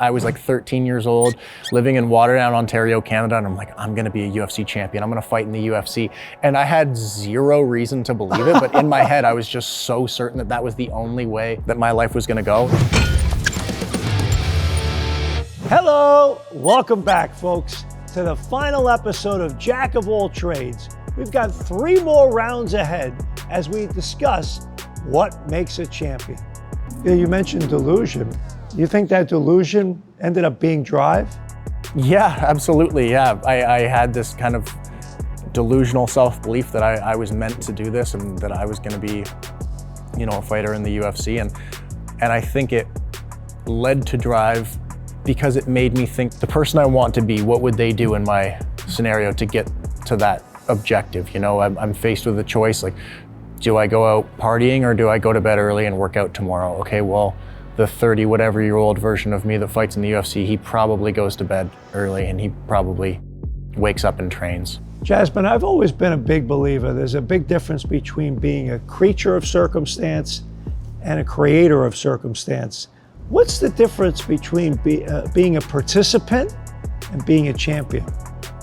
I was like 13 years old, living in Waterdown, Ontario, Canada, and I'm like, I'm gonna be a UFC champion. I'm gonna fight in the UFC. And I had zero reason to believe it, but in my head, I was just so certain that that was the only way that my life was gonna go. Hello, welcome back, folks, to the final episode of Jack of All Trades. We've got 3 more rounds ahead as we discuss what makes a champion. You mentioned delusion. You think that delusion ended up being drive? Yeah, absolutely, yeah. I had this kind of delusional self-belief that I was meant to do this and that I was gonna be, a fighter in the UFC. And I think it led to drive because it made me think the person I want to be, what would they do in my scenario to get to that objective? I'm faced with a choice, like, do I go out partying or do I go to bed early and work out tomorrow? Okay, well, the 30-whatever-year-old version of me that fights in the UFC, he probably goes to bed early and he probably wakes up and trains. Jasmine, I've always been a big believer. There's a big difference between being a creature of circumstance and a creator of circumstance. What's the difference between being a participant and being a champion?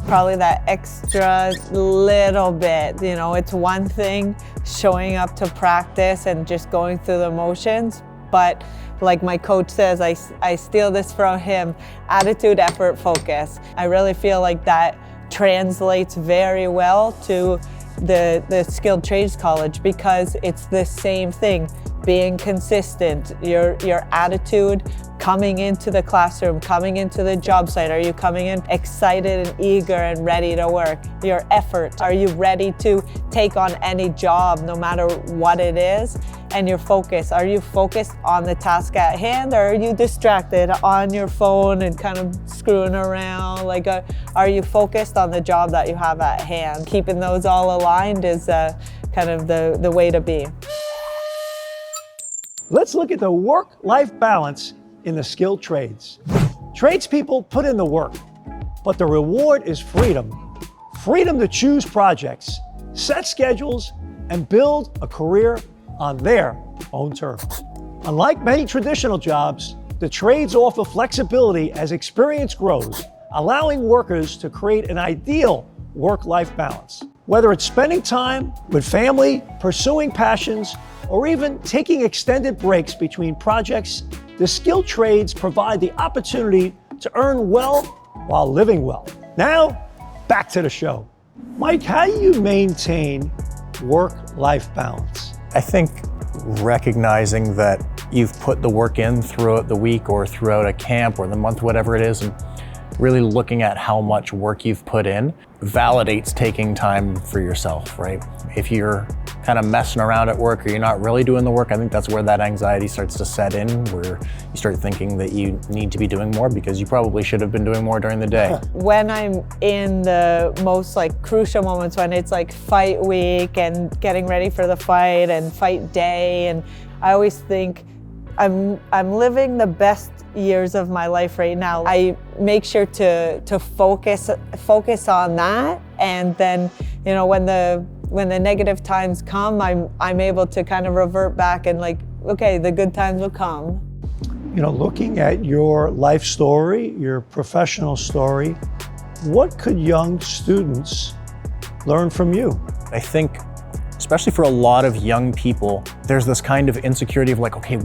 Probably that extra little bit. It's one thing showing up to practice and just going through the motions, but like my coach says, I steal this from him, attitude, effort, focus. I really feel like that translates very well to the Skilled Trades College because it's the same thing. Being consistent, your attitude coming into the classroom, coming into the job site. Are you coming in excited and eager and ready to work? Your effort, are you ready to take on any job no matter what it is? And your focus, are you focused on the task at hand or are you distracted on your phone and kind of screwing around? Like, are you focused on the job that you have at hand? Keeping those all aligned is kind of the way to be. Let's look at the work-life balance in the skilled trades. Tradespeople put in the work, but the reward is freedom. Freedom to choose projects, set schedules, and build a career on their own terms. Unlike many traditional jobs, the trades offer flexibility as experience grows, allowing workers to create an ideal work-life balance. Whether it's spending time with family, pursuing passions, or even taking extended breaks between projects, the skilled trades provide the opportunity to earn well while living well. Now, back to the show. Mike, how do you maintain work-life balance? I think recognizing that you've put the work in throughout the week or throughout a camp or the month, whatever it is, and really looking at how much work you've put in validates taking time for yourself, right? If you're kind of messing around at work or you're not really doing the work, I think that's where that anxiety starts to set in, where you start thinking that you need to be doing more because you probably should have been doing more during the day. When I'm in the most crucial moments, when it's like fight week and getting ready for the fight and fight day, and I always think I'm living the best years of my life right now. I make sure to focus on that, and then when the negative times come, I'm able to kind of revert back and okay, the good times will come. Looking at your life story, your professional story, what could young students learn from you? I think, especially for a lot of young people, there's this kind of insecurity of okay,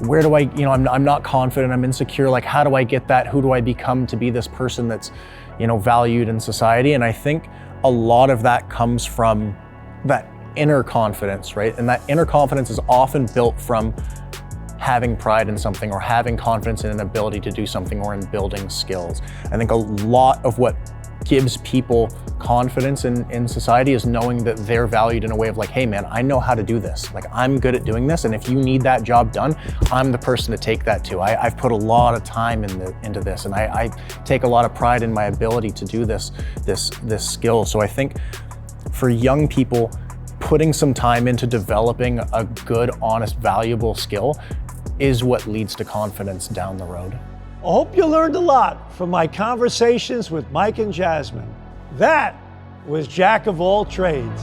where do I, I'm not confident, I'm insecure, how do I get that? Who do I become to be this person that's, valued in society? And I think a lot of that comes from that inner confidence, right? And that inner confidence is often built from having pride in something or having confidence in an ability to do something or in building skills. I think a lot of what gives people confidence in society is knowing that they're valued in a way of hey man, I know how to do this. I'm good at doing this, and if you need that job done, I'm the person to take that to. I've put a lot of time into this, and I take a lot of pride in my ability to do this skill. So I think for young people, putting some time into developing a good, honest, valuable skill is what leads to confidence down the road. I hope you learned a lot from my conversations with Mike and Jasmine. That was Jack of All Trades.